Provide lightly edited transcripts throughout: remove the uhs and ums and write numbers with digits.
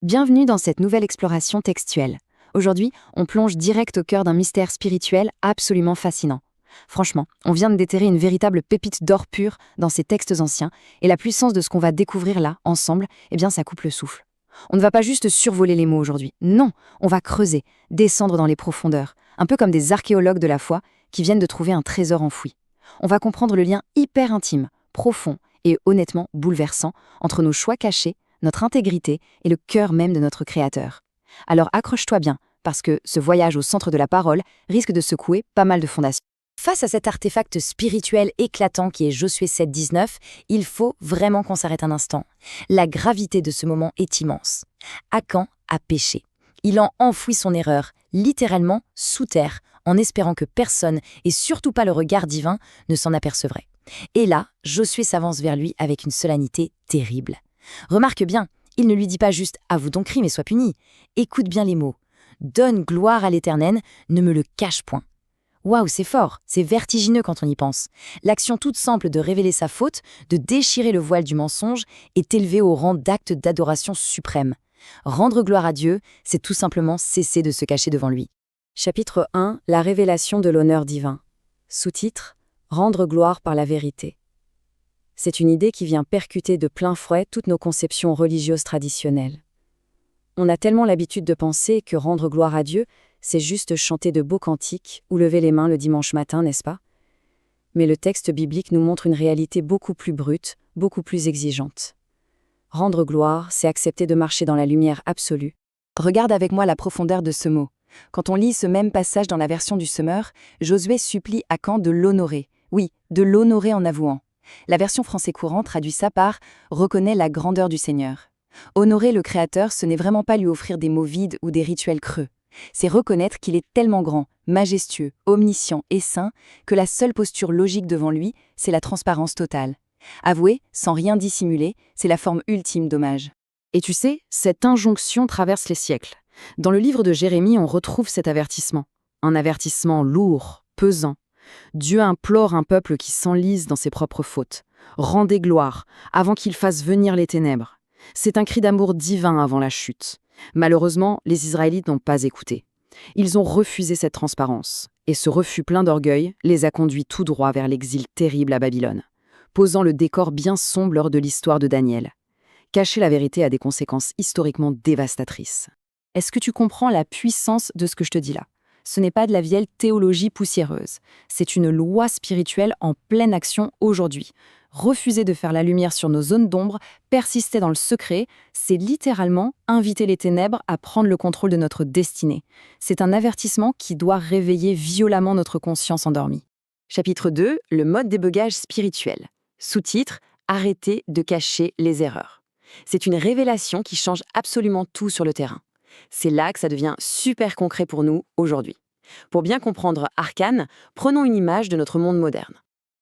Bienvenue dans cette nouvelle exploration textuelle. Aujourd'hui, on plonge direct au cœur d'un mystère spirituel absolument fascinant. Franchement, on vient de déterrer une véritable pépite d'or pur dans ces textes anciens, et la puissance de ce qu'on va découvrir là, ensemble, ça coupe le souffle. On ne va pas juste survoler les mots aujourd'hui, non, on va creuser, descendre dans les profondeurs, un peu comme des archéologues de la foi qui viennent de trouver un trésor enfoui. On va comprendre le lien hyper intime, profond et honnêtement bouleversant entre nos choix cachés, notre intégrité et le cœur même de notre Créateur. Alors accroche-toi bien, parce que ce voyage au centre de la parole risque de secouer pas mal de fondations. Face à cet artefact spirituel éclatant qui est Josué 7,19, il faut vraiment qu'on s'arrête un instant. La gravité de ce moment est immense. Akan a péché. Il en enfouit son erreur, littéralement sous terre, en espérant que personne, et surtout pas le regard divin, ne s'en apercevrait. Et là, Josué s'avance vers lui avec une solennité terrible. Remarque bien, il ne lui dit pas juste « avoue ton crime et sois puni ». Écoute bien les mots. « Donne gloire à l'Éternel, ne me le cache point ». Waouh, c'est fort, c'est vertigineux quand on y pense. L'action toute simple de révéler sa faute, de déchirer le voile du mensonge, est élevée au rang d'acte d'adoration suprême. Rendre gloire à Dieu, c'est tout simplement cesser de se cacher devant lui. Chapitre 1, la révélation de l'honneur divin. Sous-titre, Rendre gloire par la vérité. C'est une idée qui vient percuter de plein fouet toutes nos conceptions religieuses traditionnelles. On a tellement l'habitude de penser que rendre gloire à Dieu, c'est juste chanter de beaux cantiques ou lever les mains le dimanche matin, n'est-ce pas? Mais le texte biblique nous montre une réalité beaucoup plus brute, beaucoup plus exigeante. Rendre gloire, c'est accepter de marcher dans la lumière absolue. Regarde avec moi la profondeur de ce mot. Quand on lit ce même passage dans la version du Semeur, Josué supplie Akan de l'honorer. Oui, de l'honorer en avouant. La version français courant traduit ça par « reconnaît la grandeur du Seigneur ». Honorer le Créateur, ce n'est vraiment pas lui offrir des mots vides ou des rituels creux. C'est reconnaître qu'il est tellement grand, majestueux, omniscient et saint que la seule posture logique devant lui, c'est la transparence totale. Avouer, sans rien dissimuler, c'est la forme ultime d'hommage. Et tu sais, cette injonction traverse les siècles. Dans le livre de Jérémie, on retrouve cet avertissement. Un avertissement lourd, pesant. Dieu implore un peuple qui s'enlise dans ses propres fautes. Rendez gloire, avant qu'il fasse venir les ténèbres. C'est un cri d'amour divin avant la chute. Malheureusement, les Israélites n'ont pas écouté. Ils ont refusé cette transparence, et ce refus plein d'orgueil les a conduits tout droit vers l'exil terrible à Babylone, posant le décor bien sombre lors de l'histoire de Daniel. Cacher la vérité a des conséquences historiquement dévastatrices. Est-ce que tu comprends la puissance de ce que je te dis là ? Ce n'est pas de la vieille théologie poussiéreuse. C'est une loi spirituelle en pleine action aujourd'hui. Refuser de faire la lumière sur nos zones d'ombre, persister dans le secret, c'est littéralement inviter les ténèbres à prendre le contrôle de notre destinée. C'est un avertissement qui doit réveiller violemment notre conscience endormie. Chapitre 2, le mode débogage spirituel. Sous-titre, arrêtez de cacher les erreurs. C'est une révélation qui change absolument tout sur le terrain. C'est là que ça devient super concret pour nous aujourd'hui. Pour bien comprendre Arcane, prenons une image de notre monde moderne.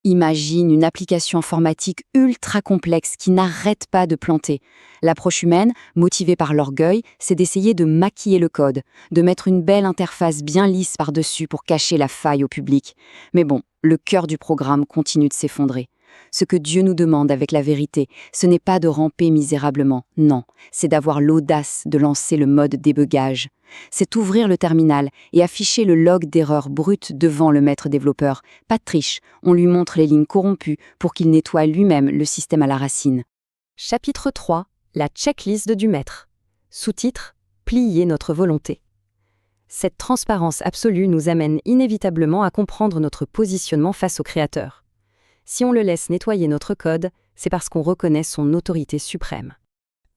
Imagine une application informatique ultra complexe qui n'arrête pas de planter. L'approche humaine, motivée par l'orgueil, c'est d'essayer de maquiller le code, de mettre une belle interface bien lisse par-dessus pour cacher la faille au public. Mais bon, le cœur du programme continue de s'effondrer. Ce que Dieu nous demande avec la vérité, ce n'est pas de ramper misérablement, non, c'est d'avoir l'audace de lancer le mode débugage. C'est ouvrir le terminal et afficher le log d'erreur brute devant le maître développeur. Pas de triche, on lui montre les lignes corrompues pour qu'il nettoie lui-même le système à la racine. Chapitre 3, la checklist du maître. Sous-titre, plier notre volonté. Cette transparence absolue nous amène inévitablement à comprendre notre positionnement face au Créateur. Si on le laisse nettoyer notre code, c'est parce qu'on reconnaît son autorité suprême.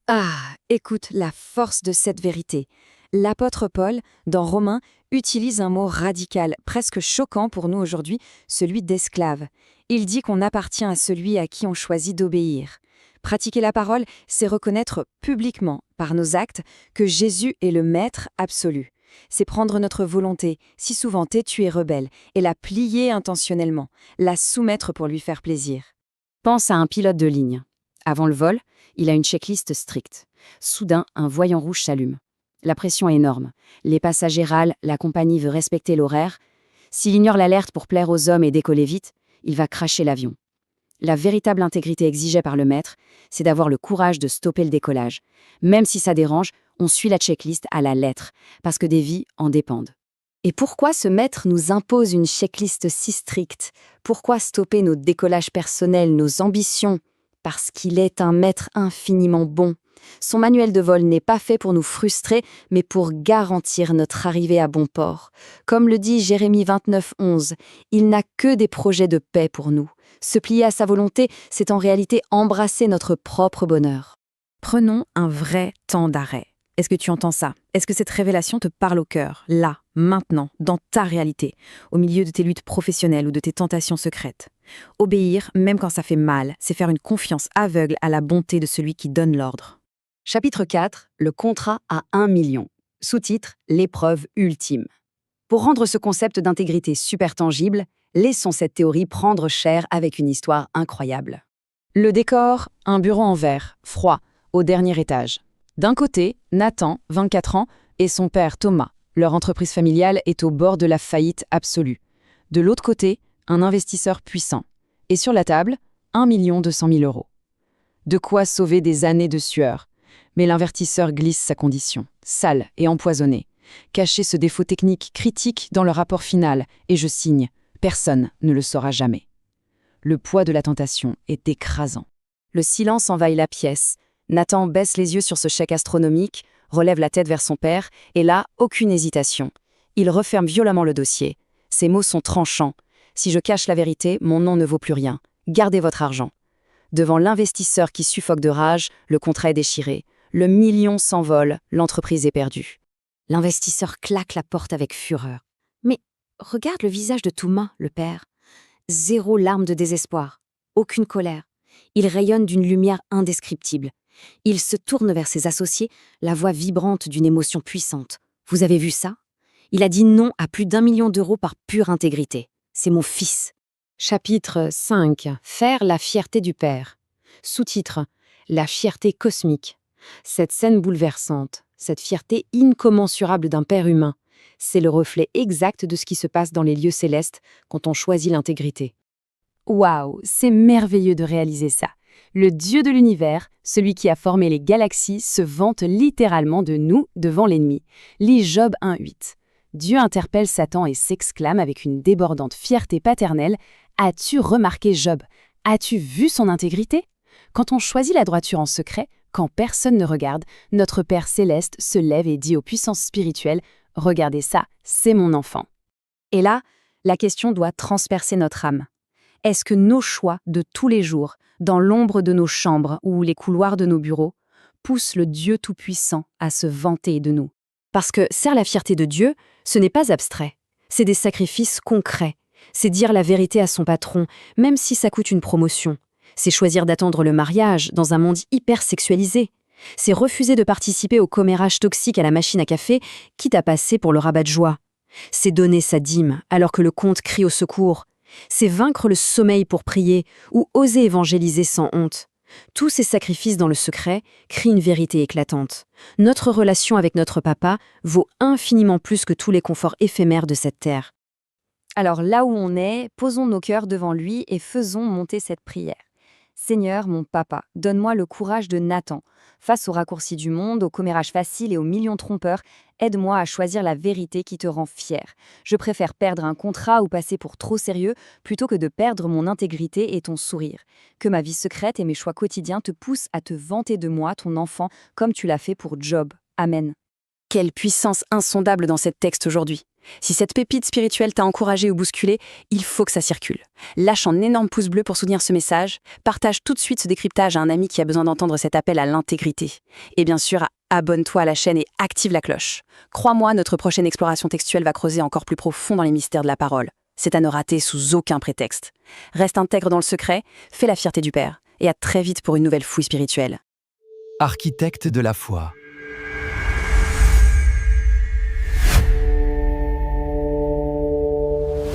Ah, écoute la force de cette vérité. L'apôtre Paul, dans Romains, utilise un mot radical, presque choquant pour nous aujourd'hui, celui d'esclave. Il dit qu'on appartient à celui à qui on choisit d'obéir. Pratiquer la parole, c'est reconnaître publiquement, par nos actes, que Jésus est le maître absolu. C'est prendre notre volonté, si souvent têtue et rebelle, et la plier intentionnellement, la soumettre pour lui faire plaisir. Pense à un pilote de ligne. Avant le vol, il a une checklist stricte. Soudain, un voyant rouge s'allume. La pression est énorme. Les passagers râlent, la compagnie veut respecter l'horaire. S'il ignore l'alerte pour plaire aux hommes et décoller vite, il va crasher l'avion. La véritable intégrité exigée par le maître, c'est d'avoir le courage de stopper le décollage. Même si ça dérange, On suit la checklist à la lettre, parce que des vies en dépendent. Et pourquoi ce maître nous impose une checklist si stricte? Pourquoi stopper nos décollages personnels, nos ambitions? Parce qu'il est un maître infiniment bon. Son manuel de vol n'est pas fait pour nous frustrer, mais pour garantir notre arrivée à bon port. Comme le dit Jérémie 29:11, il n'a que des projets de paix pour nous. Se plier à sa volonté, c'est en réalité embrasser notre propre bonheur. Prenons un vrai temps d'arrêt. Est-ce que tu entends ça? Est-ce que cette révélation te parle au cœur, là, maintenant, dans ta réalité, au milieu de tes luttes professionnelles ou de tes tentations secrètes? Obéir, même quand ça fait mal, c'est faire une confiance aveugle à la bonté de celui qui donne l'ordre. Chapitre 4, le contrat à 1 million. Sous-titre, l'épreuve ultime. Pour rendre ce concept d'intégrité super tangible, laissons cette théorie prendre chair avec une histoire incroyable. Le décor, un bureau en verre, froid, au dernier étage. D'un côté, Nathan, 24 ans, et son père Thomas. Leur entreprise familiale est au bord de la faillite absolue. De l'autre côté, un investisseur puissant. Et sur la table, 1 200 000 euros. De quoi sauver des années de sueur. Mais l'investisseur glisse sa condition, sale et empoisonnée. Cachez ce défaut technique critique dans le rapport final, et je signe, personne ne le saura jamais. Le poids de la tentation est écrasant. Le silence envahit la pièce. Nathan baisse les yeux sur ce chèque astronomique, relève la tête vers son père, et là, aucune hésitation. Il referme violemment le dossier. Ses mots sont tranchants. Si je cache la vérité, mon nom ne vaut plus rien. Gardez votre argent. Devant l'investisseur qui suffoque de rage, le contrat est déchiré. Le million s'envole, l'entreprise est perdue. L'investisseur claque la porte avec fureur. Mais regarde le visage de Thomas, le père. Zéro larme de désespoir, aucune colère. Il rayonne d'une lumière indescriptible. Il se tourne vers ses associés, la voix vibrante d'une émotion puissante. Vous avez vu ça? Il a dit non à plus d'1 million d'euros par pure intégrité. C'est mon fils. Chapitre 5. Faire la fierté du père. Sous-titre. La fierté cosmique. Cette scène bouleversante, cette fierté incommensurable d'un père humain, c'est le reflet exact de ce qui se passe dans les lieux célestes quand on choisit l'intégrité. Waouh, c'est merveilleux de réaliser ça. Le Dieu de l'univers, celui qui a formé les galaxies, se vante littéralement de nous devant l'ennemi. Lis Job 1:8. Dieu interpelle Satan et s'exclame avec une débordante fierté paternelle « As-tu remarqué Job? As-tu vu son intégrité ?» Quand on choisit la droiture en secret, quand personne ne regarde, notre Père céleste se lève et dit aux puissances spirituelles « Regardez ça, c'est mon enfant. » Et là, la question doit transpercer notre âme. Est-ce que nos choix de tous les jours, dans l'ombre de nos chambres ou les couloirs de nos bureaux, poussent le Dieu Tout-Puissant à se vanter de nous? Parce que faire la fierté de Dieu, ce n'est pas abstrait. C'est des sacrifices concrets. C'est dire la vérité à son patron, même si ça coûte une promotion. C'est choisir d'attendre le mariage dans un monde hyper sexualisé. C'est refuser de participer au commérage toxique à la machine à café, quitte à passer pour le rabat de joie. C'est donner sa dîme alors que le compte crie au secours. C'est vaincre le sommeil pour prier ou oser évangéliser sans honte. Tous ces sacrifices dans le secret crient une vérité éclatante. Notre relation avec notre papa vaut infiniment plus que tous les conforts éphémères de cette terre. Alors là où on est, posons nos cœurs devant lui et faisons monter cette prière. Seigneur, mon papa, donne-moi le courage de Nathan. Face aux raccourcis du monde, aux commérages faciles et aux millions trompeurs, aide-moi à choisir la vérité qui te rend fier. Je préfère perdre un contrat ou passer pour trop sérieux plutôt que de perdre mon intégrité et ton sourire. Que ma vie secrète et mes choix quotidiens te poussent à te vanter de moi, ton enfant, comme tu l'as fait pour Job. Amen. Quelle puissance insondable dans cette texte aujourd'hui. Si cette pépite spirituelle t'a encouragé ou bousculé, il faut que ça circule. Lâche un énorme pouce bleu pour soutenir ce message, partage tout de suite ce décryptage à un ami qui a besoin d'entendre cet appel à l'intégrité. Et bien sûr, abonne-toi à la chaîne et active la cloche. Crois-moi, notre prochaine exploration textuelle va creuser encore plus profond dans les mystères de la parole. C'est à ne rater sous aucun prétexte. Reste intègre dans le secret, fais la fierté du Père, et à très vite pour une nouvelle fouille spirituelle. Architecte de la foi.